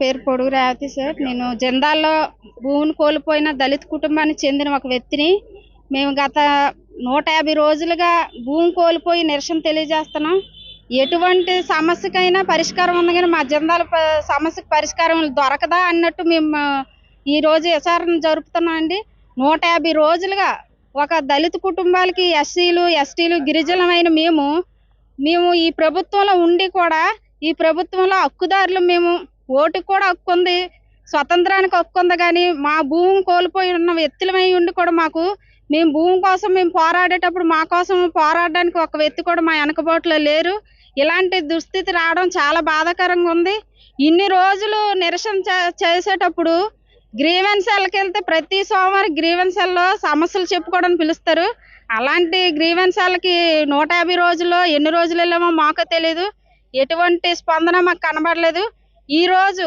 పేరు పొడుగు రేవతి సార్. నేను జిందాల్లో భూమిని కోల్పోయిన దళిత కుటుంబానికి చెందిన ఒక వ్యక్తిని. మేము గత 150 రోజులుగా భూమి కోల్పోయి నిరసన తెలియజేస్తున్నాం. ఎటువంటి సమస్యకైనా పరిష్కారం ఉంది కానీ మా జిందాల సమస్యకు పరిష్కారం దొరకదా అన్నట్టు మేము ఈరోజు విచారణ జరుపుతున్నామండి. 150 రోజులుగా ఒక దళిత కుటుంబాలకి ఎస్సీలు, ఎస్టీలు, గిరిజనులమైన మేము ఈ ప్రభుత్వంలో ఉండి కూడా ఈ ప్రభుత్వంలో హక్కుదారులు. మేము ఓటుకు కూడా హక్కు ఉంది, స్వతంత్రానికి హక్కు ఉంది, కానీ మా భూమి కోల్పోయి ఉన్న వ్యక్తులమై ఉండి కూడా మేము భూమి కోసం మేము పోరాడేటప్పుడు మా కోసం పోరాడడానికి ఒక వ్యక్తి కూడా మా వెనకబాటులో లేరు. ఇలాంటి దుస్థితి రావడం చాలా బాధాకరంగా ఉంది. ఇన్ని రోజులు నిరసన చేసేటప్పుడు గ్రీవెన్సెల్కి వెళ్తే ప్రతి సోమవారం గ్రీవెన్సెల్లో సమస్యలు చెప్పుకోవడానికి పిలుస్తారు. అలాంటి గ్రీవెన్సెల్కి 150 రోజుల్లో ఎన్ని రోజులు వెళ్ళామో మాకు తెలియదు. ఎటువంటి స్పందన మాకు కనబడలేదు. ఈరోజు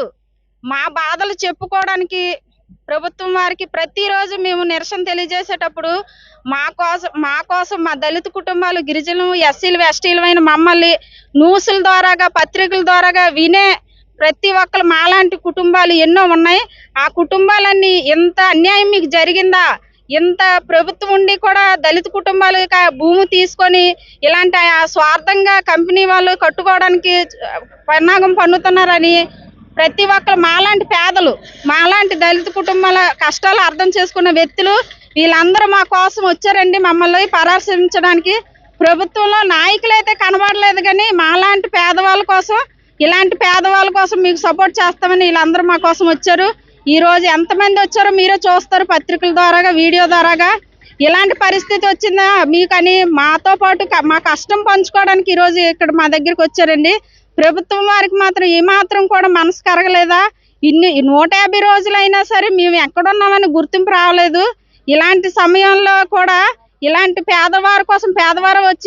మా బాధలు చెప్పుకోవడానికి ప్రభుత్వం వారికి ప్రతిరోజు మేము నిరసన తెలియజేసేటప్పుడు మా కోసం మా దళిత కుటుంబాలు, గిరిజనులు, ఎస్సీలు, ఎస్టీలమైన మమ్మల్ని న్యూస్ల ద్వారాగా, పత్రికల ద్వారాగా వినే ప్రతి ఒక్కరు మాలాంటి కుటుంబాలు ఎన్నో ఉన్నాయి. ఆ కుటుంబాలన్నీ ఎంత అన్యాయం మీకు జరిగిందా, ఇంత ప్రభుత్వం ఉండి కూడా దళిత కుటుంబాలు భూమి తీసుకొని ఇలాంటి స్వార్థంగా కంపెనీ వాళ్ళు కట్టుకోవడానికి పన్నాగం పన్నుతున్నారని ప్రతి ఒక్కరు మాలాంటి పేదలు, మాలాంటి దళిత కుటుంబాల కష్టాలు అర్థం చేసుకున్న వ్యక్తులు వీళ్ళందరూ మా కోసం వచ్చారండి. మమ్మల్ని పరామర్శించడానికి ప్రభుత్వంలో నాయకులు అయితే కనబడలేదు, కానీ మాలాంటి పేదవాళ్ళ కోసం, ఇలాంటి పేదవాళ్ళ కోసం మీకు సపోర్ట్ చేస్తామని వీళ్ళందరూ మా కోసం వచ్చారు. ఈ రోజు ఎంతమంది వచ్చారో మీరే చూస్తారు, పత్రికల ద్వారాగా, వీడియో ద్వారాగా. ఇలాంటి పరిస్థితి వచ్చిందా మీకని మాతో పాటు మా కష్టం పంచుకోవడానికి ఈరోజు ఇక్కడ మా దగ్గరికి వచ్చారండి. ప్రభుత్వం వారికి మాత్రం ఏమాత్రం కూడా మనసు కరగలేదా? 150 రోజులైనా సరే మేము ఎక్కడున్నామని గుర్తింపు రావలేదు. ఇలాంటి సమయంలో కూడా ఇలాంటి పేదవారి కోసం పేదవారు వచ్చి